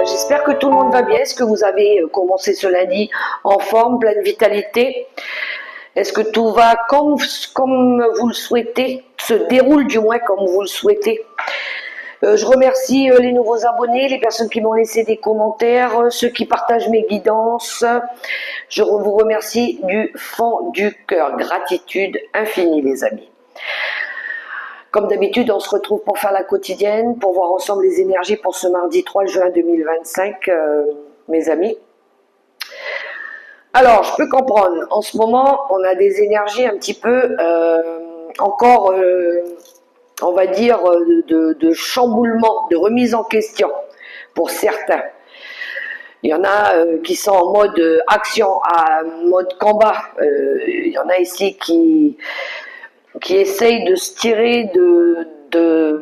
J'espère que tout le monde va bien. Est-ce que vous avez commencé ce lundi en forme, pleine vitalité? Est-ce que tout va comme vous le souhaitez, se déroule du moins comme vous le souhaitez? Je remercie les nouveaux abonnés, les personnes qui m'ont laissé des commentaires, ceux qui partagent mes guidances. Je vous remercie du fond du cœur. Gratitude infinie, les amis. Comme d'habitude, on se retrouve pour faire la quotidienne, pour voir ensemble les énergies pour ce mardi 3 juin 2025, mes amis. Alors, je peux comprendre, en ce moment, on a des énergies un petit peu encore, on va dire, de chamboulement, de remise en question pour certains. Il y en a qui sont en mode action, en mode combat. Il y en a ici qui essayent de se tirer de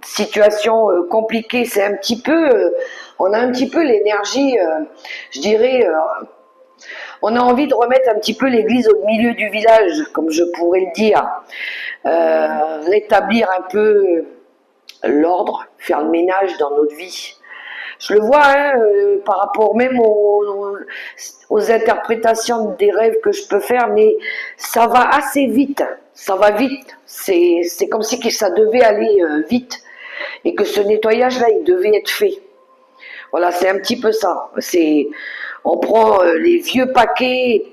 situations compliquées. C'est un petit peu, on a un petit peu l'énergie, je dirais, on a envie de remettre un petit peu l'église au milieu du village, comme je pourrais le dire, rétablir un peu l'ordre, faire le ménage dans notre vie. Je le vois par rapport même aux interprétations des rêves que je peux faire, mais ça va assez vite, ça va vite. C'est comme si ça devait aller vite et que ce nettoyage-là, il devait être fait. Voilà, c'est un petit peu ça. On prend les vieux paquets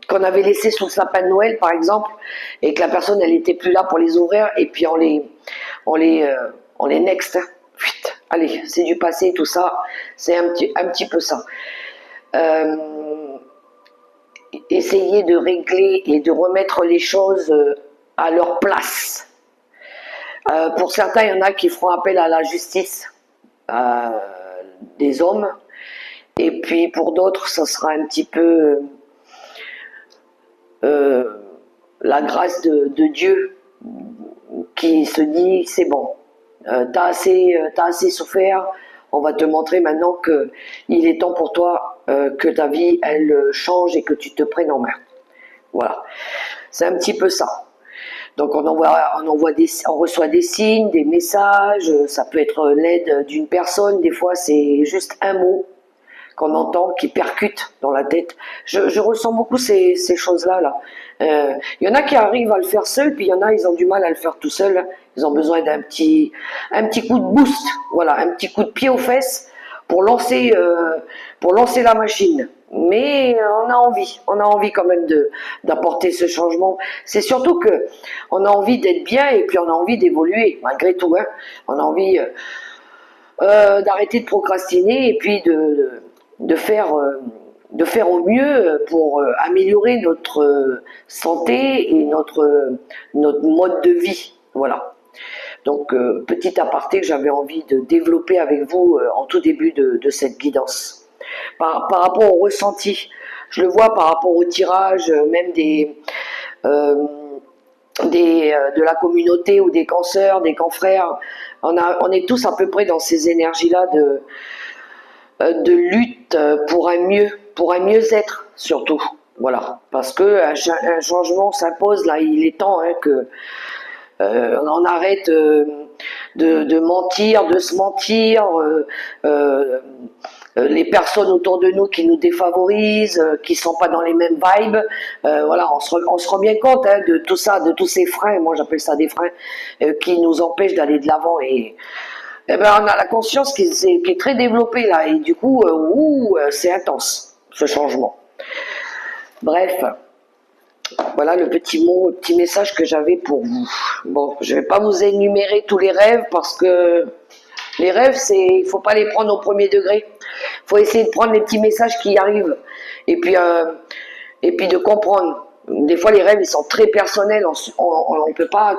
qu'on avait laissés sous le sapin de Noël, par exemple, et que la personne, elle n'était plus là pour les ouvrir, et puis on les next. Allez, c'est du passé, tout ça. C'est un petit peu ça. Essayer de régler et de remettre les choses à leur place. Pour certains, il y en a qui feront appel à la justice des hommes. Et puis pour d'autres, ça sera un petit peu la grâce de Dieu qui se dit c'est bon, t'as assez souffert, on va te montrer maintenant que il est temps pour toi que ta vie elle change et que tu te prennes en main. Voilà, c'est un petit peu ça. Donc on reçoit des signes, des messages, ça peut être l'aide d'une personne, des fois c'est juste un mot qu'on entend, qui percute dans la tête. Je ressens beaucoup ces choses-là. Il y en a qui arrivent à le faire seul, puis il y en a, ils ont du mal à le faire tout seul. Ils ont besoin d'un petit coup de boost, voilà, un petit coup de pied aux fesses pour lancer la machine. Mais on a envie quand même d'apporter ce changement. C'est surtout que on a envie d'être bien et puis on a envie d'évoluer malgré tout. Hein. On a envie d'arrêter de procrastiner et puis de faire au mieux pour améliorer notre santé et notre mode de vie. Voilà. Donc, petit aparté que j'avais envie de développer avec vous en tout début de cette guidance. Par rapport au ressenti, je le vois par rapport au tirage, même de la communauté ou des cancers, des confrères. On est tous à peu près dans ces énergies-là de lutte pour un mieux-être surtout. Voilà, parce que un changement s'impose là. Il est temps que on arrête de mentir, de se mentir. Les personnes autour de nous qui nous défavorisent, qui sont pas dans les mêmes vibes, voilà, on se rend bien compte de tout ça, de tous ces freins. Moi, j'appelle ça des freins qui nous empêchent d'aller de l'avant et on a la conscience qui est très développée là, et du coup, c'est intense, ce changement. Bref, voilà le petit message que j'avais pour vous. Bon, je vais pas vous énumérer tous les rêves, parce que les rêves, il faut pas les prendre au premier degré. Faut essayer de prendre les petits messages qui arrivent, et puis de comprendre. Des fois, les rêves, ils sont très personnels, on peut pas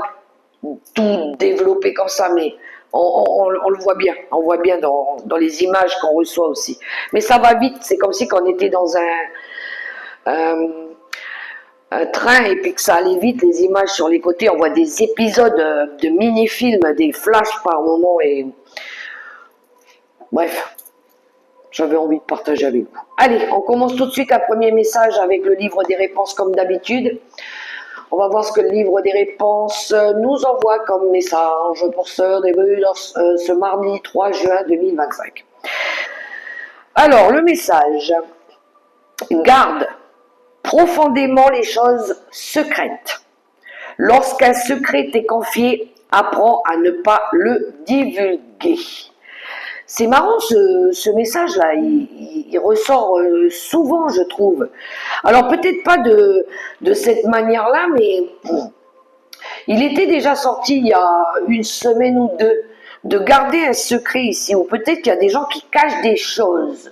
tout développer comme ça, mais on le voit bien, dans les images qu'on reçoit aussi. Mais ça va vite, c'est comme si on était dans un train et puis que ça allait vite, les images sur les côtés, on voit des épisodes de mini-films, des flashs par moment, et bref, j'avais envie de partager avec vous. Allez, on commence tout de suite un premier message avec le livre des réponses comme d'habitude. On va voir ce que le livre des réponses nous envoie comme message pour ce début ce mardi 3 juin 2025. Alors, le message. Garde profondément les choses secrètes. Lorsqu'un secret t'est confié, apprends à ne pas le divulguer. C'est marrant ce message-là, il ressort souvent, je trouve. Alors peut-être pas de cette manière-là, mais il était déjà sorti il y a une semaine ou deux, de garder un secret ici, ou peut-être qu'il y a des gens qui cachent des choses.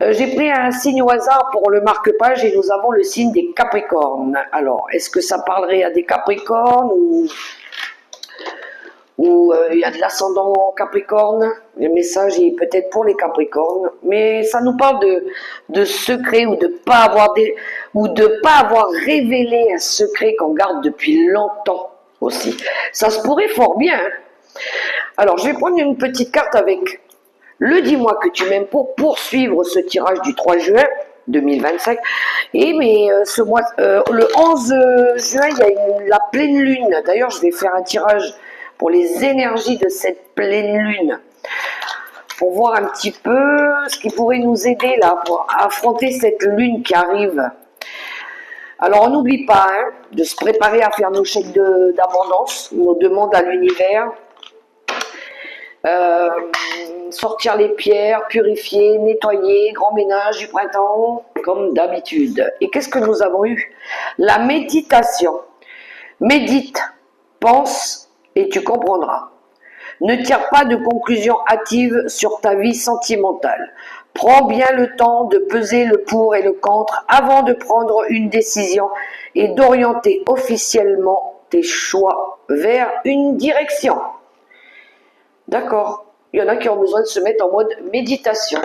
J'ai pris un signe au hasard pour le marque-page et nous avons le signe des Capricornes. Alors, est-ce que ça parlerait à des Capricornes ou il y a de l'ascendant Capricorne? Le message est peut-être pour les Capricornes, mais ça nous parle de secret ou de pas avoir révélé un secret qu'on garde depuis longtemps aussi. Ça se pourrait fort bien. Hein. Alors, je vais prendre une petite carte avec le dis-moi que tu m'aimes pour poursuivre ce tirage du 3 juin 2025. Et mais ce mois, le 11 juin, il y a la pleine lune. D'ailleurs, je vais faire un tirage pour les énergies de cette pleine lune. Pour voir un petit peu ce qui pourrait nous aider là pour affronter cette lune qui arrive. Alors, on n'oublie pas hein, de se préparer à faire nos chèques d'abondance, nos demandes à l'univers. Sortir les pierres, purifier, nettoyer, grand ménage du printemps, comme d'habitude. Et qu'est-ce que nous avons eu? La méditation. Médite, pense et tu comprendras. Ne tire pas de conclusions hâtives sur ta vie sentimentale. Prends bien le temps de peser le pour et le contre avant de prendre une décision et d'orienter officiellement tes choix vers une direction. D'accord. Il y en a qui ont besoin de se mettre en mode méditation.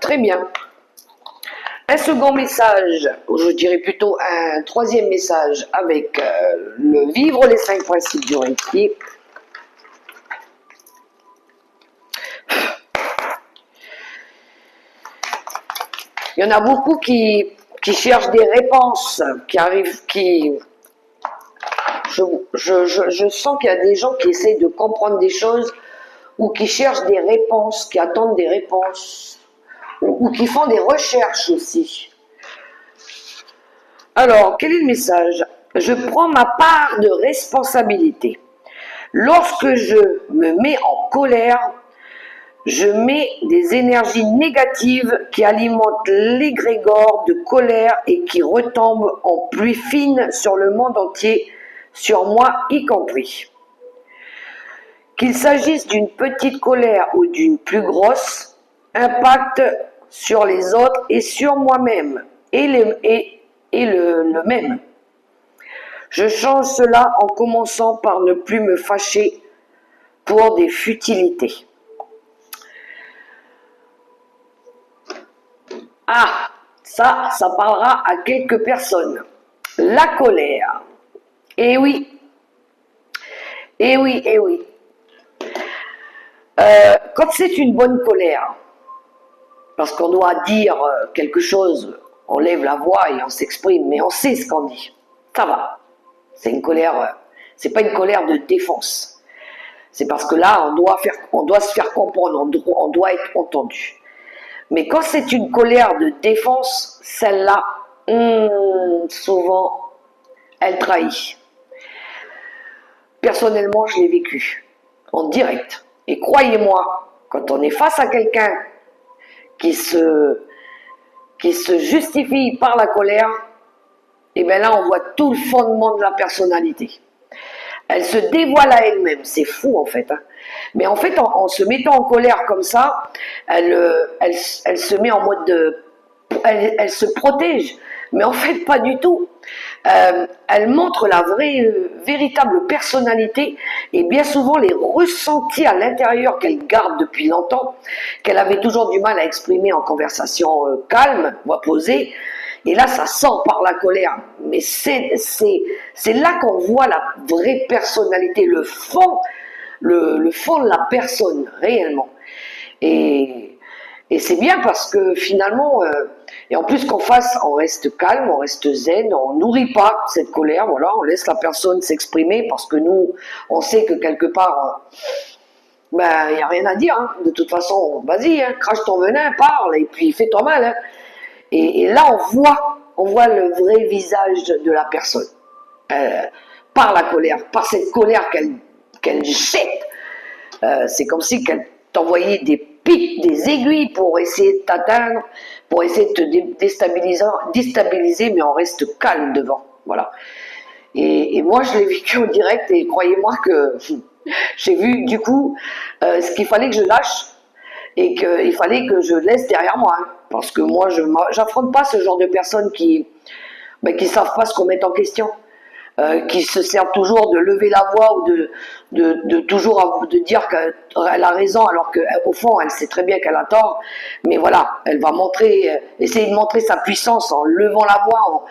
Très bien. Un second message, ou je dirais plutôt un troisième message avec le vivre les 5 principes du Reiki. Il y en a beaucoup qui cherchent des réponses, je sens qu'il y a des gens qui essaient de comprendre des choses ou qui cherchent des réponses, qui attendent des réponses, ou qui font des recherches aussi. Alors, quel est le message? Je prends ma part de responsabilité. Lorsque je me mets en colère, je mets des énergies négatives qui alimentent l'égrégore de colère et qui retombent en pluie fine sur le monde entier, sur moi y compris. Qu'il s'agisse d'une petite colère ou d'une plus grosse, impact sur les autres et sur moi-même, et le même. Je change cela en commençant par ne plus me fâcher pour des futilités. Ah, ça parlera à quelques personnes. La colère. Eh oui. Eh oui, eh oui. Quand c'est une bonne colère, parce qu'on doit dire quelque chose, on lève la voix et on s'exprime, mais on sait ce qu'on dit. Ça va. C'est une colère, c'est pas une colère de défense. C'est parce que là, on doit se faire comprendre, on doit être entendu. Mais quand c'est une colère de défense, celle-là, souvent, elle trahit. Personnellement, je l'ai vécu en direct. Et croyez-moi, quand on est face à quelqu'un qui se justifie par la colère, et bien là, on voit tout le fondement de la personnalité. Elle se dévoile à elle-même, c'est fou en fait. Hein. Mais en fait, en se mettant en colère comme ça, elle se met en mode de... Elle se protège, mais en fait pas du tout. Elle montre la véritable personnalité et bien souvent les ressentis à l'intérieur qu'elle garde depuis longtemps, qu'elle avait toujours du mal à exprimer en conversation calme, voix posée. Et là, ça sort par la colère. Mais c'est là qu'on voit la vraie personnalité, le fond de la personne, réellement. Et c'est bien parce que finalement, et en plus qu'on fasse, on reste calme, on reste zen, on nourrit pas cette colère, voilà, on laisse la personne s'exprimer parce que nous, on sait que quelque part, Ben, il n'y a rien à dire, hein. De toute façon, vas-y, hein, crache ton venin, parle, et puis fais-toi mal, hein. Et là, on voit le vrai visage de la personne. Euh, Par la colère, par cette colère qu'elle jette. C'est comme si qu'elle t'envoyait des pics, des aiguilles pour essayer de t'atteindre, pour essayer de te déstabiliser, mais on reste calme devant. Voilà. Et moi, je l'ai vécu en direct et croyez-moi que j'ai vu du coup ce qu'il fallait que je lâche et qu'il fallait que je laisse derrière moi. Hein, parce que moi, je n'affronte pas ce genre de personnes qui savent pas se remettre en question. Qui se servent toujours de lever la voix ou de toujours de dire qu'elle a raison alors qu'au fond elle sait très bien qu'elle a tort, mais voilà, elle va essayer de montrer sa puissance en levant la voix,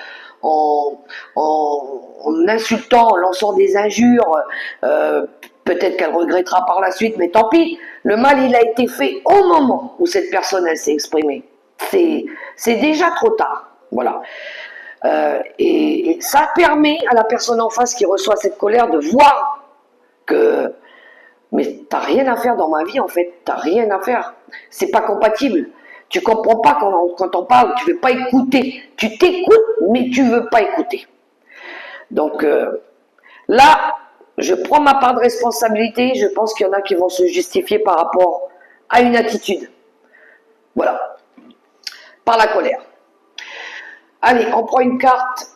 en insultant, en lançant des injures, peut-être qu'elle regrettera par la suite, mais tant pis, le mal il a été fait au moment où cette personne elle s'est exprimée, c'est déjà trop tard, voilà. Et ça permet à la personne en face qui reçoit cette colère de voir que mais t'as rien à faire dans ma vie en fait, t'as rien à faire, c'est pas compatible. Tu comprends pas quand on parle, tu veux pas écouter, tu t'écoutes mais tu veux pas écouter. Donc là, je prends ma part de responsabilité, je pense qu'il y en a qui vont se justifier par rapport à une attitude. Voilà, par la colère. Allez, on prend une carte,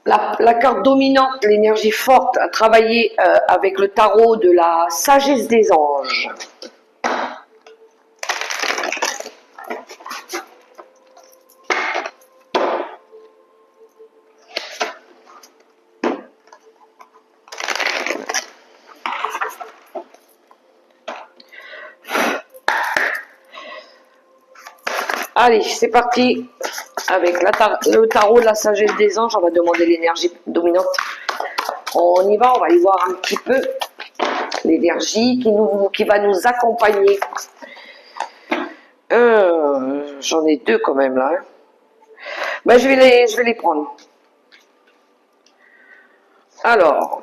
la carte dominante, l'énergie forte à travailler avec le tarot de la sagesse des anges. Allez, c'est parti avec le tarot de la sagesse des anges. On va demander l'énergie dominante. On y va, on va y voir un petit peu l'énergie qui va nous accompagner. J'en ai deux quand même là. Hein. Ben, je vais les prendre. Alors,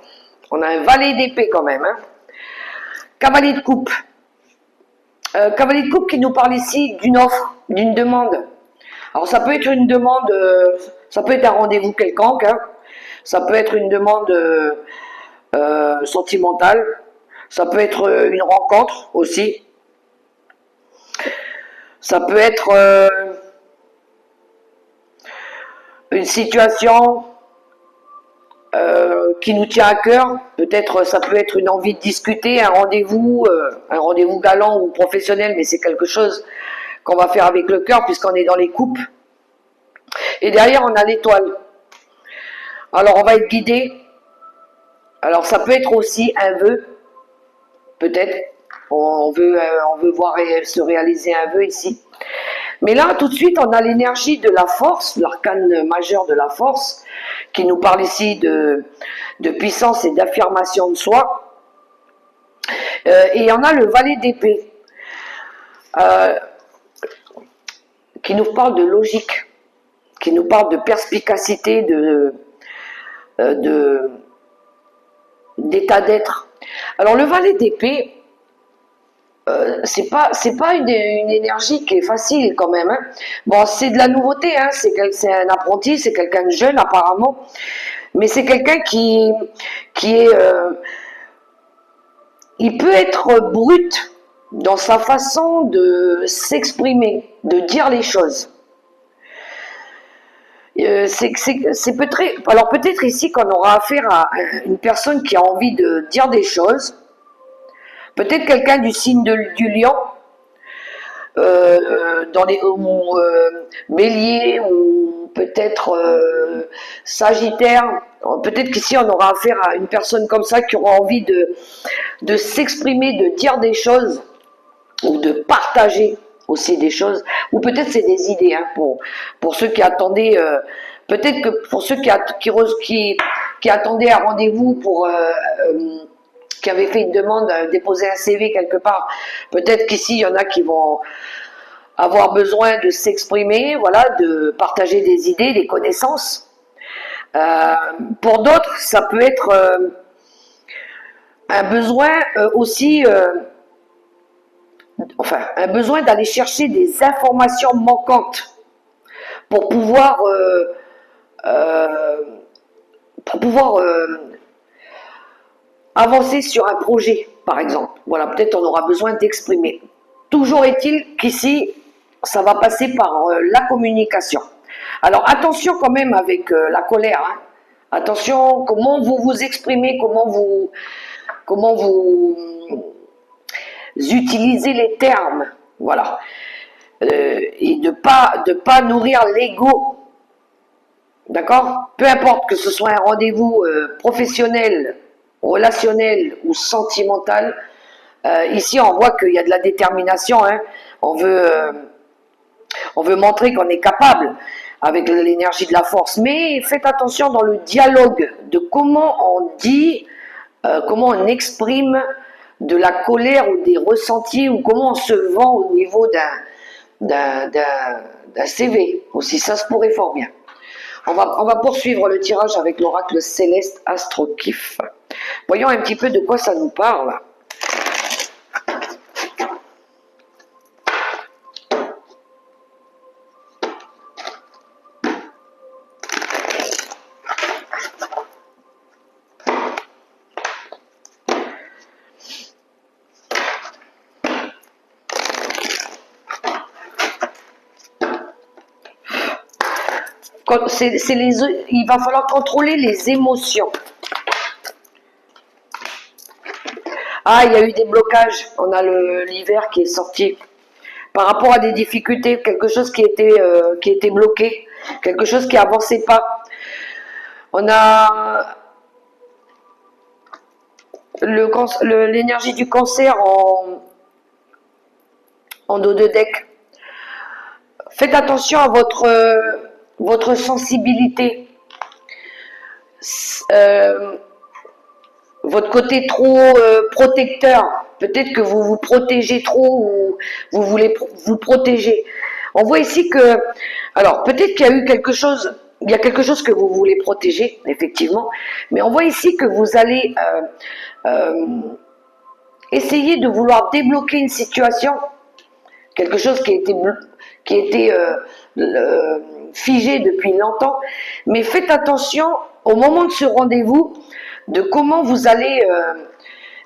on a un valet d'épée quand même. Hein. Cavalier de coupe. Cavalier de coupe qui nous parle ici d'une offre, d'une demande. Alors ça peut être une demande, ça peut être un rendez-vous quelconque, hein. Ça peut être une demande sentimentale, ça peut être une rencontre aussi, ça peut être une situation qui nous tient à cœur, peut-être ça peut être une envie de discuter, un rendez-vous galant ou professionnel, mais c'est quelque chose qu'on va faire avec le cœur puisqu'on est dans les coupes. Et derrière on a l'étoile. Alors on va être guidé. Alors ça peut être aussi un vœu, peut-être. On veut voir se réaliser un vœu ici. Mais là, tout de suite, on a l'énergie de la force, l'arcane majeur de la force, qui nous parle ici de puissance et d'affirmation de soi. Et on a le valet d'épée, qui nous parle de logique, qui nous parle de perspicacité, d'état d'être. Alors le valet d'épée, c'est pas une énergie qui est facile quand même. Hein. Bon, c'est de la nouveauté, hein. C'est un apprenti, c'est quelqu'un de jeune apparemment, mais c'est quelqu'un qui est, il peut être brut dans sa façon de s'exprimer, de dire les choses. Alors peut-être ici qu'on aura affaire à une personne qui a envie de dire des choses. Peut-être quelqu'un du signe du lion, dans les bélier ou peut-être sagittaire. Peut-être qu'ici on aura affaire à une personne comme ça qui aura envie de s'exprimer, de dire des choses ou de partager aussi des choses. Ou peut-être c'est des idées hein, pour ceux qui attendaient. Peut-être que pour ceux qui attendaient un rendez-vous qui avaient fait une demande, déposer un CV quelque part, peut-être qu'ici il y en a qui vont avoir besoin de s'exprimer, voilà, de partager des idées, des connaissances. Pour d'autres, ça peut être un besoin aussi enfin, un besoin d'aller chercher des informations manquantes pour pouvoir, euh, pour pouvoir avancer sur un projet, par exemple. Voilà, peut-être on aura besoin d'exprimer. Toujours est-il qu'ici, ça va passer par la communication. Alors attention quand même avec la colère. Hein. Attention comment vous vous exprimez, comment vous utilisez les termes. Voilà. Et de pas nourrir l'ego. D'accord? Peu importe que ce soit un rendez-vous professionnel, relationnel ou sentimental, ici on voit qu'il y a de la détermination. Hein. On veut montrer qu'on est capable avec l'énergie de la force. Mais faites attention dans le dialogue de comment on dit, comment on exprime de la colère ou des ressentis ou comment on se vend au niveau d'un CV. Aussi, ça se pourrait fort bien. On va poursuivre le tirage avec l'oracle céleste Astrokif. Voyons un petit peu de quoi ça nous parle. Il va falloir contrôler les émotions. Ah, il y a eu des blocages. On a l'hiver qui est sorti. Par rapport à des difficultés, quelque chose qui était bloqué, quelque chose qui avançait pas. On a l'énergie du cancer en dos de deck. Faites attention à votre sensibilité. Votre côté trop protecteur. Peut-être que vous vous protégez trop ou vous voulez vous protéger. On voit ici que, alors peut-être qu'il y a eu quelque chose, il y a quelque chose que vous voulez protéger, effectivement, mais on voit ici que vous allez essayer de vouloir débloquer une situation, quelque chose qui a été figé depuis longtemps, mais faites attention au moment de ce rendez-vous de comment vous allez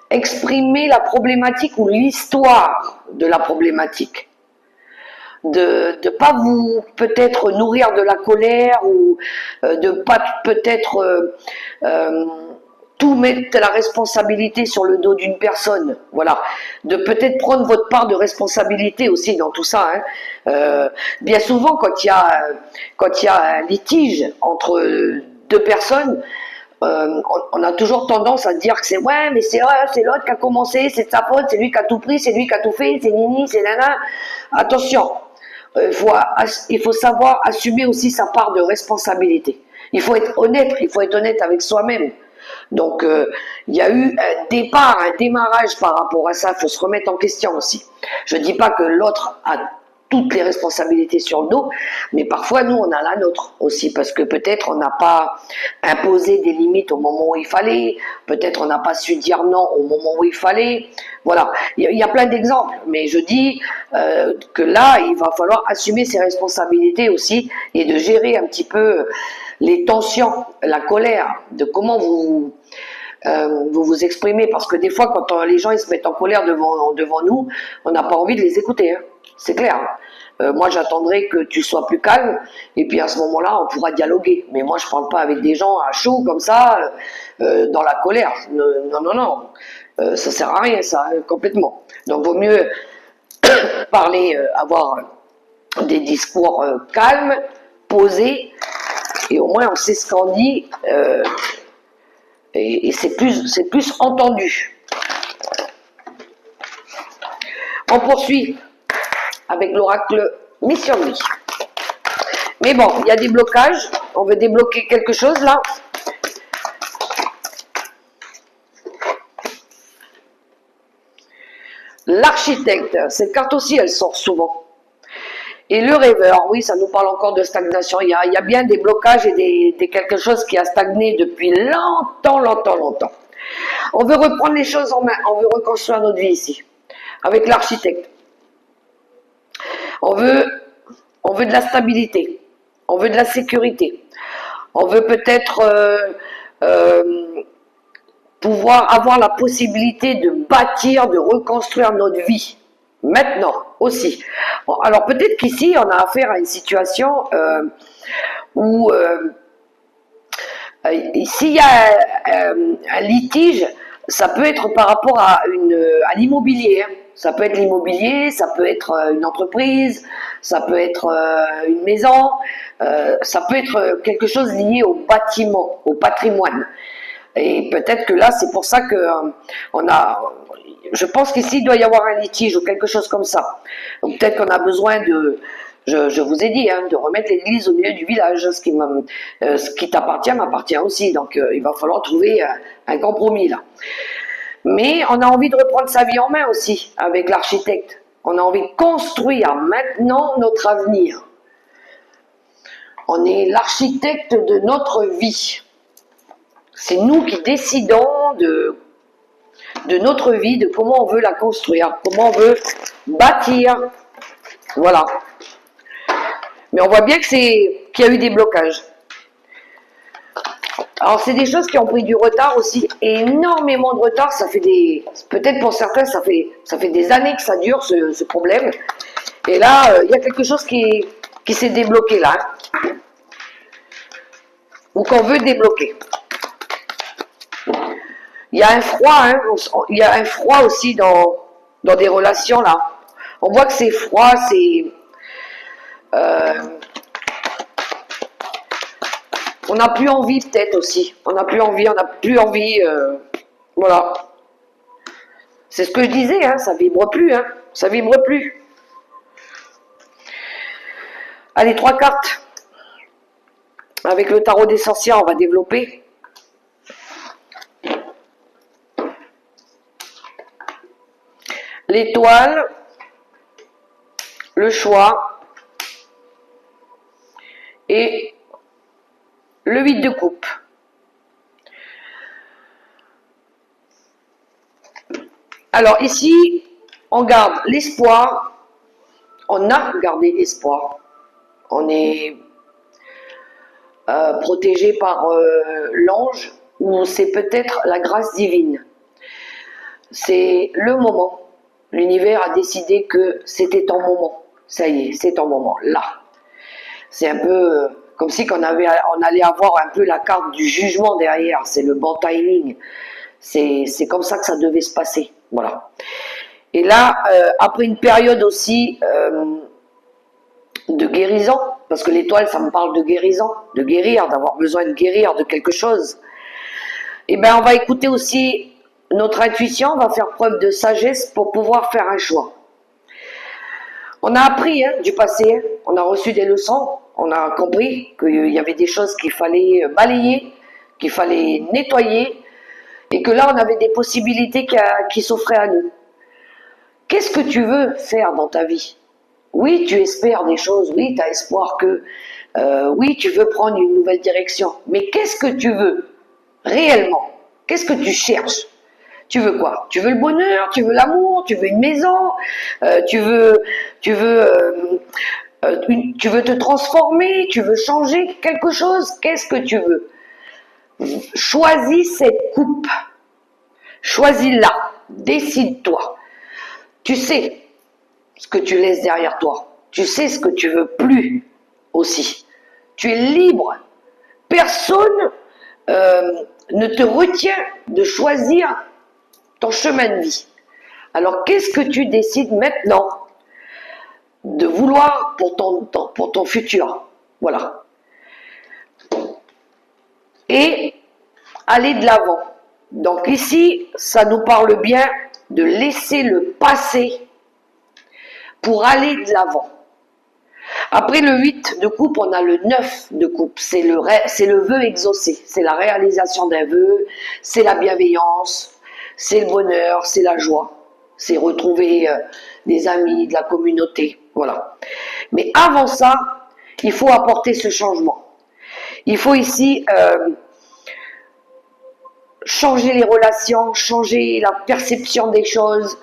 exprimer la problématique ou l'histoire de la problématique. De ne pas vous peut-être nourrir de la colère ou de pas peut-être tout mettre la responsabilité sur le dos d'une personne, voilà, de peut-être prendre votre part de responsabilité aussi dans tout ça. Hein. Bien souvent, quand il y a un litige entre deux personnes, on a toujours tendance à dire que c'est ouais, mais c'est l'autre qui a commencé, c'est de sa faute, c'est lui qui a tout pris, c'est lui qui a tout fait, c'est nini, c'est nana. Attention, il faut savoir assumer aussi sa part de responsabilité. Il faut être honnête avec soi-même. Donc, il y a eu un démarrage par rapport à ça. Il faut se remettre en question aussi. Je ne dis pas que l'autre a toutes les responsabilités sur le dos, mais parfois, nous, on a la nôtre aussi, parce que peut-être on n'a pas imposé des limites au moment où il fallait, peut-être on n'a pas su dire non au moment où il fallait. Voilà, il y a plein d'exemples, mais je dis que là, il va falloir assumer ses responsabilités aussi et de gérer un petit peu les tensions, la colère, de comment vous vous exprimez, parce que des fois, quand les gens ils se mettent en colère devant nous, on n'a pas envie de les écouter, hein. C'est clair. Moi, j'attendrai que tu sois plus calme, et puis à ce moment-là, on pourra dialoguer. Mais moi, je parle pas avec des gens à chaud comme ça, dans la colère. Non. Ça sert à rien, ça, complètement. Donc, vaut mieux parler, avoir des discours calmes, posés, et au moins on sait ce qu'on dit, et c'est plus entendu. On poursuit avec l'oracle Mission de vie. Mais bon, il y a des blocages. On veut débloquer quelque chose là. L'architecte, cette carte aussi, elle sort souvent. Et le rêveur, oui, ça nous parle encore de stagnation. Il y a bien des blocages et des quelque chose qui a stagné depuis longtemps. On veut reprendre les choses en main, on veut reconstruire notre vie ici, avec l'architecte. On veut, on veut de la stabilité, on veut de la sécurité, on veut peut-être pouvoir avoir la possibilité de bâtir, de reconstruire notre vie. Maintenant aussi. Bon, alors peut-être qu'ici, on a affaire à une situation où s'il y a un litige, ça peut être par rapport à l'immobilier. Hein. Ça peut être l'immobilier, ça peut être une entreprise, ça peut être une maison, ça peut être quelque chose lié au bâtiment, au patrimoine. Et peut-être que là, c'est pour ça que je pense qu'ici, il doit y avoir un litige ou quelque chose comme ça. Peut-être qu'on a besoin de, je vous ai dit, hein, de remettre l'église au milieu du village. Ce qui t'appartient m'appartient aussi. Donc, il va falloir trouver un compromis là. Mais on a envie de reprendre sa vie en main aussi avec l'architecte. On a envie de construire maintenant notre avenir. On est l'architecte de notre vie. C'est nous qui décidons de notre vie, de comment on veut la construire, comment on veut bâtir. Voilà. Mais on voit bien qu'il y a eu des blocages. Alors c'est des choses qui ont pris du retard aussi, énormément de retard. Ça fait peut-être pour certains, ça fait des années que ça dure ce problème. Et là, il y a quelque chose qui s'est débloqué là, hein, ou qu'on veut débloquer. Il y a un froid, hein, il y a un froid aussi dans des relations là. On voit que c'est froid, c'est on n'a plus envie peut-être aussi. On n'a plus envie, voilà. C'est ce que je disais, hein, ça vibre plus, hein, ça vibre plus. Allez, 3 cartes. Avec le tarot des sorcières, on va développer. L'étoile, le choix et le 8 de coupe. Alors ici, on garde l'espoir, on a gardé l'espoir, on est protégé par l'ange, ou c'est peut-être la grâce divine. C'est le moment. L'univers a décidé que c'était ton moment. Ça y est, c'est ton moment, là. C'est un peu comme si on allait avoir un peu la carte du jugement derrière. C'est le bon timing. C'est comme ça que ça devait se passer. Voilà. Et là, après une période aussi de guérison, parce que l'étoile, ça me parle de guérison, de guérir, d'avoir besoin de guérir de quelque chose. Et bien, on va écouter aussi notre intuition, on va faire preuve de sagesse pour pouvoir faire un choix. On a appris du passé, hein, on a reçu des leçons, on a compris qu'il y avait des choses qu'il fallait balayer, qu'il fallait nettoyer, et que là, on avait des possibilités qui s'offraient à nous. Qu'est-ce que tu veux faire dans ta vie? Oui, tu espères des choses, oui, tu as espoir que... oui, tu veux prendre une nouvelle direction, mais qu'est-ce que tu veux réellement? Qu'est-ce que tu cherches? Tu veux quoi? Tu veux le bonheur? Tu veux l'amour? Tu veux une maison? Tu veux te transformer? Tu veux changer quelque chose? Qu'est-ce que tu veux? Choisis cette coupe. Choisis-la. Décide-toi. Tu sais ce que tu laisses derrière toi. Tu sais ce que tu veux plus aussi. Tu es libre. Personne ne te retient de choisir ton chemin de vie. Alors, qu'est-ce que tu décides maintenant de vouloir pour ton futur? Voilà. Et aller de l'avant. Donc ici, ça nous parle bien de laisser le passé pour aller de l'avant. Après le 8 de coupe, on a le 9 de coupe. C'est le vœu exaucé. C'est la réalisation d'un vœu, c'est la bienveillance, c'est le bonheur, c'est la joie. C'est retrouver des amis, de la communauté. Voilà. Mais avant ça, il faut apporter ce changement. Il faut ici changer les relations, changer la perception des choses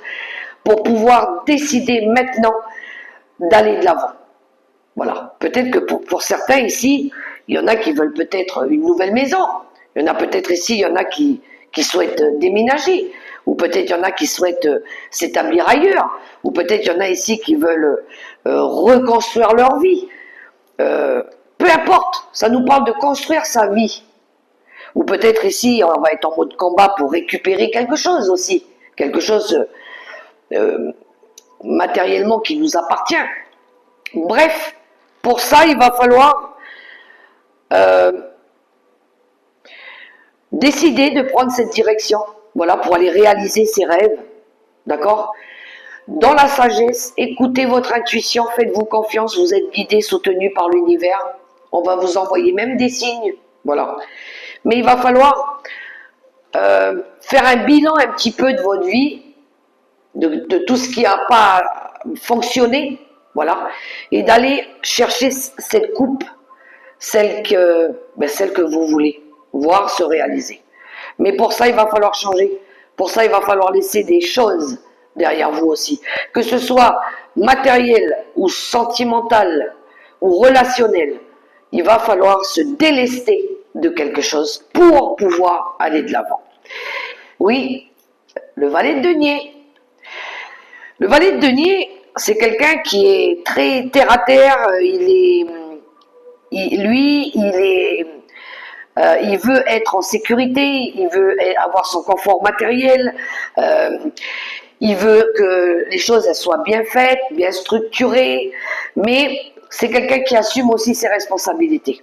pour pouvoir décider maintenant d'aller de l'avant. Voilà. Peut-être que pour certains ici, il y en a qui veulent peut-être une nouvelle maison. Il y en a peut-être ici, il y en a qui souhaitent déménager. Ou peut-être il y en a qui souhaitent s'établir ailleurs. Ou peut-être il y en a ici qui veulent reconstruire leur vie. Peu importe, ça nous parle de construire sa vie. Ou peut-être ici, on va être en mode combat pour récupérer quelque chose aussi. Quelque chose matériellement qui nous appartient. Bref, pour ça, il va falloir décider de prendre cette direction, voilà, pour aller réaliser ses rêves, d'accord? Dans la sagesse, écoutez votre intuition, faites-vous confiance, vous êtes guidé, soutenu par l'univers, on va vous envoyer même des signes, voilà. Mais il va falloir faire un bilan un petit peu de votre vie, de tout ce qui n'a pas fonctionné, voilà, et d'aller chercher cette coupe, celle que vous voulez voir se réaliser. Mais pour ça, il va falloir changer. Pour ça, il va falloir laisser des choses derrière vous aussi. Que ce soit matériel ou sentimental ou relationnel, il va falloir se délester de quelque chose pour pouvoir aller de l'avant. Oui, le valet de denier. Le valet de denier, c'est quelqu'un qui est très terre à terre, il veut être en sécurité, il veut avoir son confort matériel, il veut que les choses elles soient bien faites, bien structurées, mais c'est quelqu'un qui assume aussi ses responsabilités.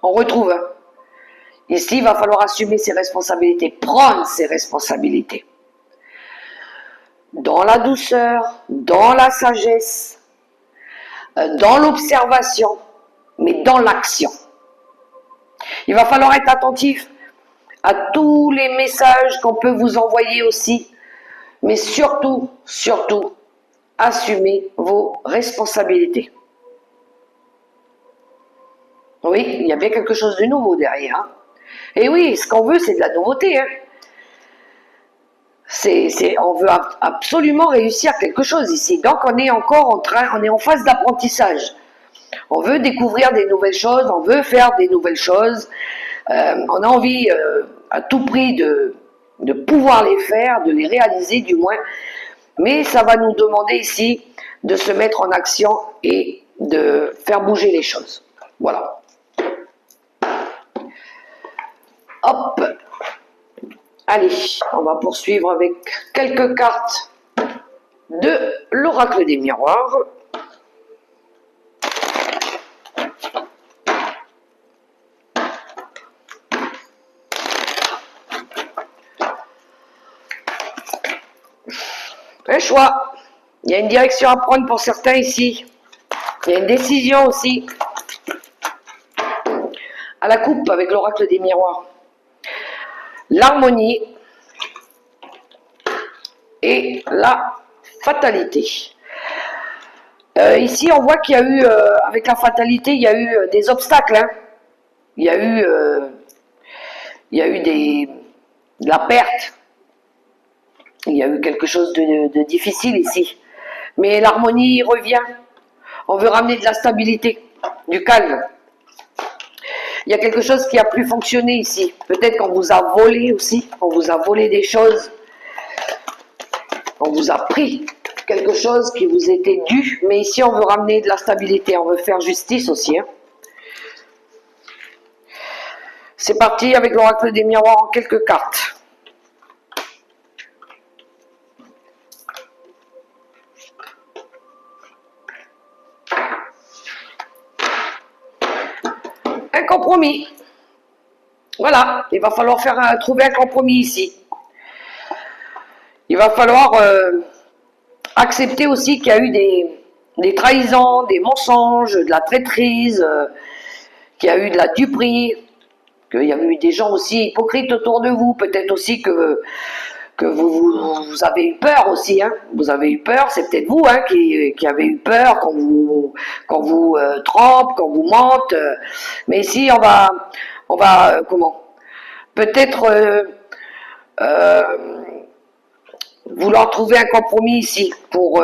On retrouve, hein. Ici, il va falloir assumer ses responsabilités, prendre ses responsabilités. Dans la douceur, dans la sagesse, dans l'observation, mais dans l'action. Il va falloir être attentif à tous les messages qu'on peut vous envoyer aussi, mais surtout, assumez vos responsabilités. Oui, il y a bien quelque chose de nouveau derrière. Hein. Et oui, ce qu'on veut, c'est de la nouveauté. Hein. On veut absolument réussir quelque chose ici. Donc, on est encore on est en phase d'apprentissage. On veut découvrir des nouvelles choses, on veut faire des nouvelles choses. On a envie à tout prix de pouvoir les faire, de les réaliser du moins. Mais ça va nous demander ici de se mettre en action et de faire bouger les choses. Voilà. Hop. Allez, on va poursuivre avec quelques cartes de l'oracle des miroirs. Un choix. Il y a une direction à prendre pour certains ici. Il y a une décision aussi. À la coupe avec l'oracle des miroirs. L'harmonie et la fatalité. Ici, on voit qu'il y a eu, avec la fatalité, il y a eu des obstacles. Hein. Il y a eu de la perte. Il y a eu quelque chose de difficile ici. Mais l'harmonie revient. On veut ramener de la stabilité, du calme. Il y a quelque chose qui a plus fonctionné ici. Peut-être qu'on vous a volé aussi. On vous a volé des choses. On vous a pris quelque chose qui vous était dû. Mais ici, on veut ramener de la stabilité. On veut faire justice aussi. Hein. C'est parti avec l'oracle des miroirs en quelques cartes. Un compromis. Voilà, il va falloir trouver un compromis ici. Il va falloir accepter aussi qu'il y a eu des trahisons, des mensonges, de la traîtrise, qu'il y a eu de la duperie, qu'il y a eu des gens aussi hypocrites autour de vous, peut-être aussi que vous avez eu peur aussi, hein. Vous avez eu peur, c'est peut-être vous hein, qui avez eu peur qu'on vous trompe, qu'on vous mente. Mais ici, on va comment? Peut-être vouloir trouver un compromis ici pour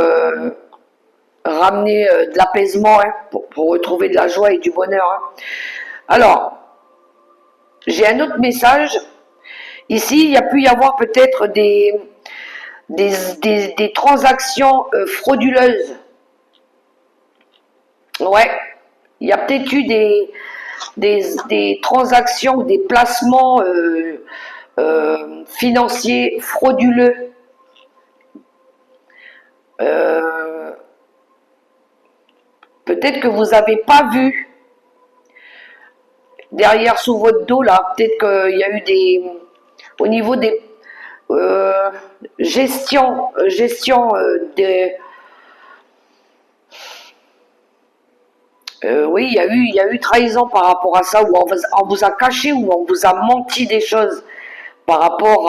ramener de l'apaisement, hein, pour retrouver de la joie et du bonheur. Hein. Alors, j'ai un autre message. Ici, il y a pu y avoir peut-être des transactions frauduleuses. Ouais, il y a peut-être eu des transactions, des placements financiers frauduleux. Peut-être que vous n'avez pas vu derrière sous votre dos là, peut-être qu'il y a eu au niveau des gestion des oui, il y a eu trahison par rapport à ça, où on vous a caché, où on vous a menti des choses par rapport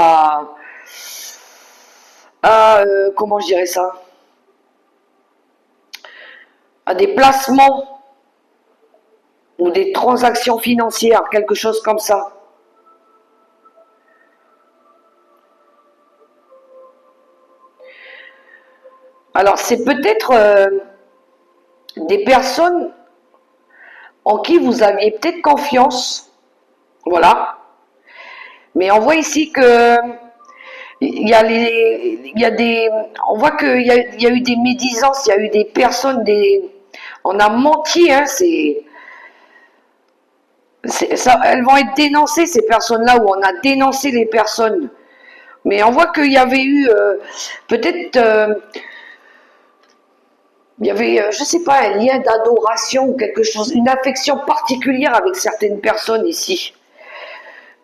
comment je dirais ça, à des placements ou des transactions financières, quelque chose comme ça. Alors c'est peut-être des personnes en qui vous aviez peut-être confiance, voilà. Mais on voit ici que on voit qu'il y a eu des médisances, il y a eu des personnes, on a menti, hein, elles vont être dénoncées, ces personnes-là, où on a dénoncé les personnes. Mais on voit qu'il y avait eu peut-être il y avait, je sais pas, un lien d'adoration ou quelque chose, une affection particulière avec certaines personnes ici.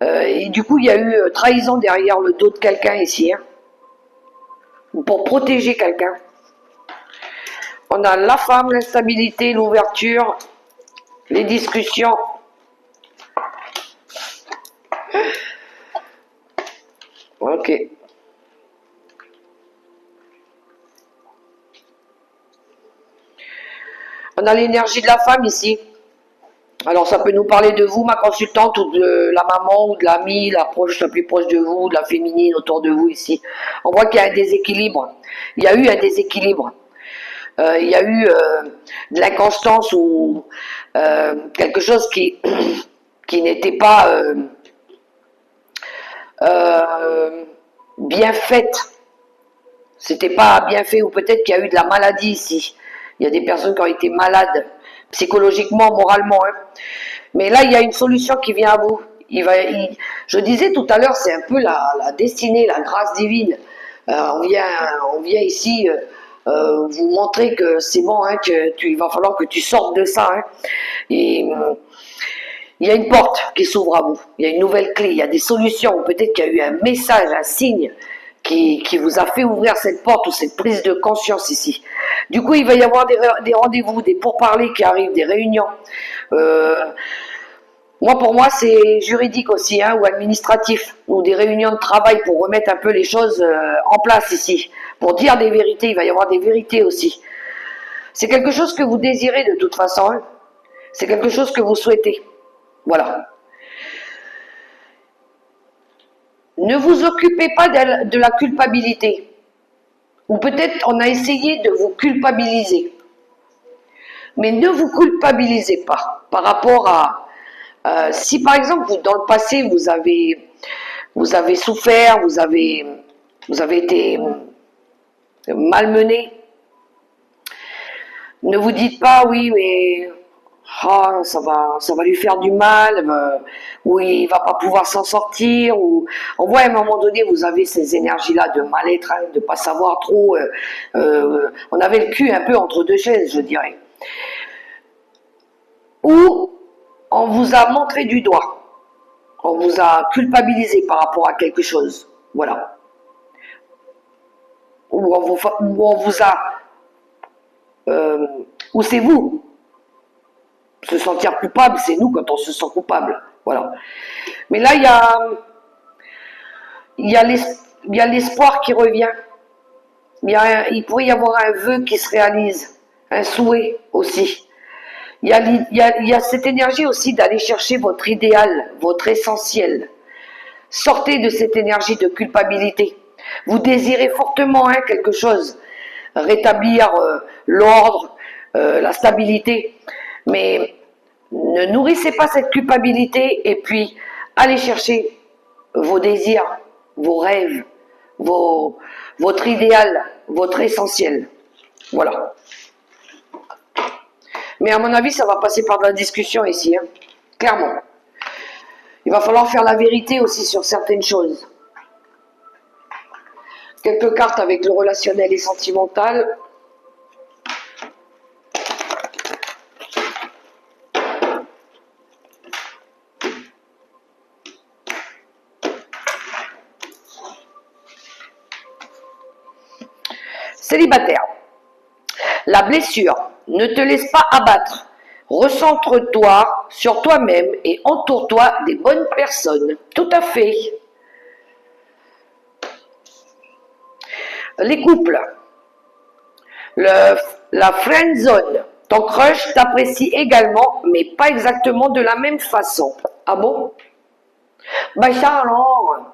Et du coup, il y a eu trahison derrière le dos de quelqu'un ici, hein, pour protéger quelqu'un. On a la femme, l'instabilité, l'ouverture, les discussions. Ok. On a l'énergie de la femme ici. Alors ça peut nous parler de vous, ma consultante, ou de la maman, ou de l'amie, la plus proche de vous, de la féminine autour de vous ici. On voit qu'il y a un déséquilibre. Il y a eu un déséquilibre. Il y a eu de l'inconstance ou quelque chose qui n'était pas bien faite. C'était pas bien fait, ou peut-être qu'il y a eu de la maladie ici. Il y a des personnes qui ont été malades, psychologiquement, moralement. Hein. Mais là, il y a une solution qui vient à vous. Je disais tout à l'heure, c'est un peu la destinée, la grâce divine. On vient ici vous montrer que c'est bon, hein, il va falloir que tu sortes de ça. Hein. Et il y a une porte qui s'ouvre à vous. Il y a une nouvelle clé, il y a des solutions. Peut-être qu'il y a eu un message, un signe qui vous a fait ouvrir cette porte ou cette prise de conscience ici. Du coup, il va y avoir des rendez-vous, des pourparlers qui arrivent, des réunions. Pour moi, c'est juridique aussi, hein, ou administratif, ou des réunions de travail pour remettre un peu les choses en place ici, pour dire des vérités. Il va y avoir des vérités aussi. C'est quelque chose que vous désirez de toute façon. Hein. C'est quelque chose que vous souhaitez. Voilà. Ne vous occupez pas de la culpabilité. Ou peut-être on a essayé de vous culpabiliser. Mais ne vous culpabilisez pas par rapport à... si par exemple, dans le passé, vous avez souffert, vous avez été malmené, ne vous dites pas, oui, mais ça va lui faire du mal, ou il va pas pouvoir s'en sortir, ou on voit à un moment donné, vous avez ces énergies-là de mal-être, hein, de pas savoir trop, on avait le cul un peu entre deux chaises, je dirais. Ou on vous a montré du doigt, on vous a culpabilisé par rapport à quelque chose, voilà. Ou on vous a, ou c'est vous. Se sentir coupable, c'est nous quand on se sent coupable, voilà. Mais là, il y a l'espoir qui revient. Il pourrait y avoir un vœu qui se réalise, un souhait aussi. Il y a cette énergie aussi d'aller chercher votre idéal, votre essentiel. Sortez de cette énergie de culpabilité. Vous désirez fortement quelque chose. rétablir l'ordre, la stabilité. Mais ne nourrissez pas cette culpabilité et puis allez chercher vos désirs, vos rêves, votre idéal, votre essentiel. Voilà. Mais à mon avis, ça va passer par de la discussion ici, hein. Clairement. Il va falloir faire la vérité aussi sur certaines choses. Quelques cartes avec le relationnel et sentimental. Célibataire. La blessure ne te laisse pas abattre. Recentre-toi sur toi-même et entoure-toi des bonnes personnes. Tout à fait. Les couples. La friend zone. Ton crush t'apprécie également, mais pas exactement de la même façon. Ah bon? Ben ça alors.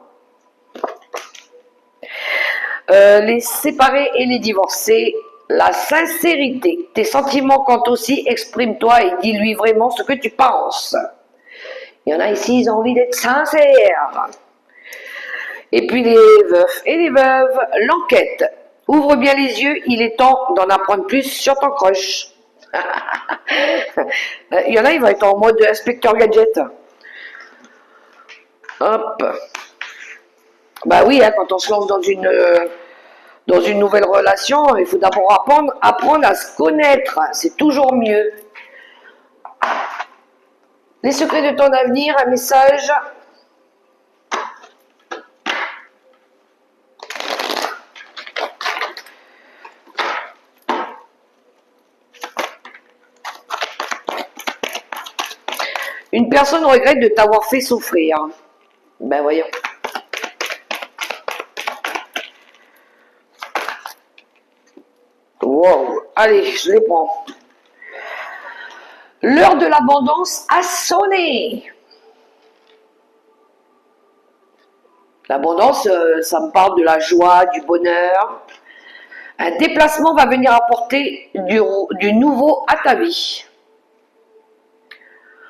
Les séparés et les divorcés. La sincérité. Tes sentiments comptent aussi. Exprime-toi et dis-lui vraiment ce que tu penses. Il y en a ici, ils ont envie d'être sincères. Et puis les veufs et les veuves, l'enquête. Ouvre bien les yeux, il est temps d'en apprendre plus sur ton crush. Il y en a, il va être en mode inspecteur gadget. Hop. Bah oui, hein, quand on se lance dans une nouvelle relation, il faut d'abord apprendre à se connaître. C'est toujours mieux. Les secrets de ton avenir, un message. Une personne regrette de t'avoir fait souffrir. Ben voyons. Wow. Allez, je les prends. L'heure de l'abondance a sonné. L'abondance, ça me parle de la joie, du bonheur. Un déplacement va venir apporter du nouveau à ta vie.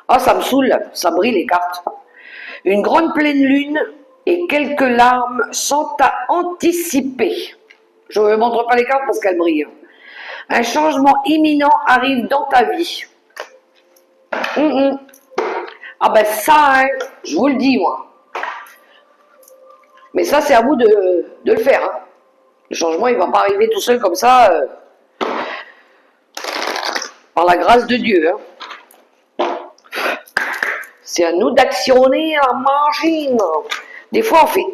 Ah, ça me saoule, ça brille les cartes. Une grande pleine lune et quelques larmes sont à anticiper. Je ne montre pas les cartes parce qu'elles brillent. Un changement imminent arrive dans ta vie. Ah ben ça, hein, je vous le dis moi. Mais ça, c'est à vous de le faire. Hein. Le changement, il ne va pas arriver tout seul comme ça, par la grâce de Dieu. Hein. C'est à nous d'actionner la machine. Des fois, on fait.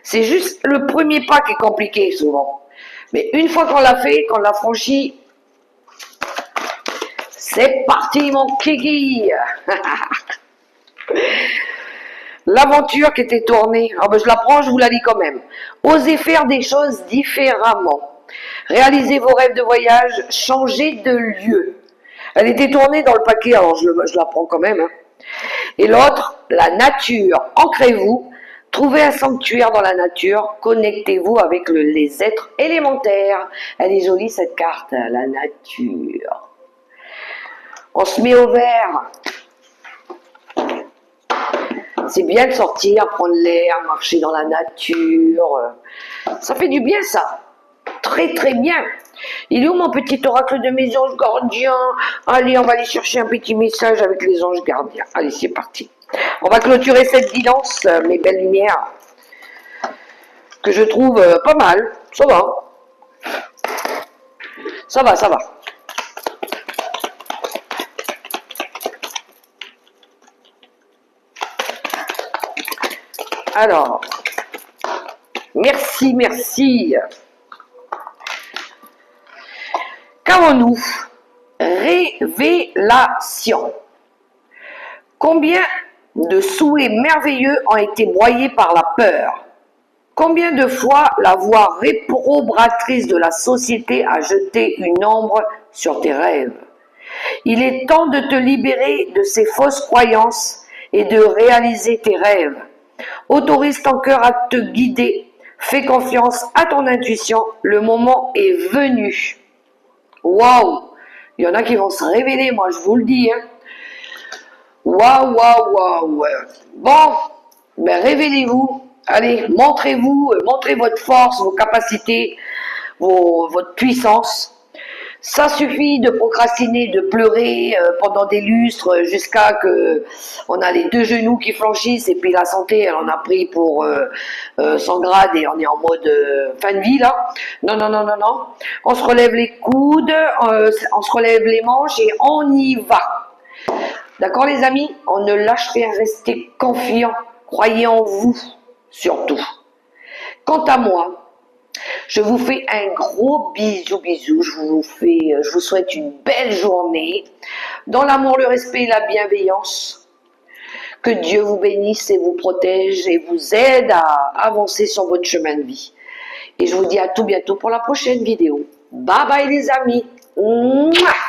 C'est juste le premier pas qui est compliqué, souvent. Mais une fois qu'on l'a fait, qu'on l'a franchi, c'est parti, mon kiki. L'aventure qui était tournée, ah ben je la prends, je vous la lis quand même. Osez faire des choses différemment. Réalisez vos rêves de voyage, changez de lieu. Elle était tournée dans le paquet, alors je la prends quand même. Hein. Et l'autre, la nature. Ancrez-vous, trouvez un sanctuaire dans la nature, connectez-vous avec les êtres élémentaires. Elle est jolie cette carte, la nature. On se met au vert. C'est bien de sortir, prendre l'air, marcher dans la nature. Ça fait du bien ça. Très très bien. Il est où mon petit oracle de mes anges gardiens? Allez, on va aller chercher un petit message avec les anges gardiens. Allez, c'est parti. On va clôturer cette guidance, mes belles lumières, que je trouve pas mal. Ça va. Ça va, ça va. Alors, merci, merci. Qu'avons-nous? Révélation. Combien de souhaits merveilleux ont été broyés par la peur? Combien de fois la voix réprobatrice de la société a jeté une ombre sur tes rêves? Il est temps de te libérer de ces fausses croyances et de réaliser tes rêves. Autorise ton cœur à te guider. Fais confiance à ton intuition. Le moment est venu. Waouh! Il y en a qui vont se révéler, moi, je vous le dis. Hein. Waouh, waouh, waouh. Bon, ben révélez-vous. Allez, montrez-vous, montrez votre force, vos capacités, votre puissance. Ça suffit de procrastiner, de pleurer pendant des lustres jusqu'à que on a les deux genoux qui flanchissent et puis la santé, elle en a pris pour 100 grades et on est en mode fin de vie là. Non, non, non, non, non. On se relève les coudes, on se relève les manches et on y va. D'accord les amis? On ne lâche rien, restez confiants, croyez en vous surtout. Quant à moi, je vous fais un gros bisou, je vous souhaite une belle journée, dans l'amour, le respect et la bienveillance. Que Dieu vous bénisse et vous protège et vous aide à avancer sur votre chemin de vie. Et je vous dis à tout bientôt pour la prochaine vidéo. Bye bye les amis. Mouah.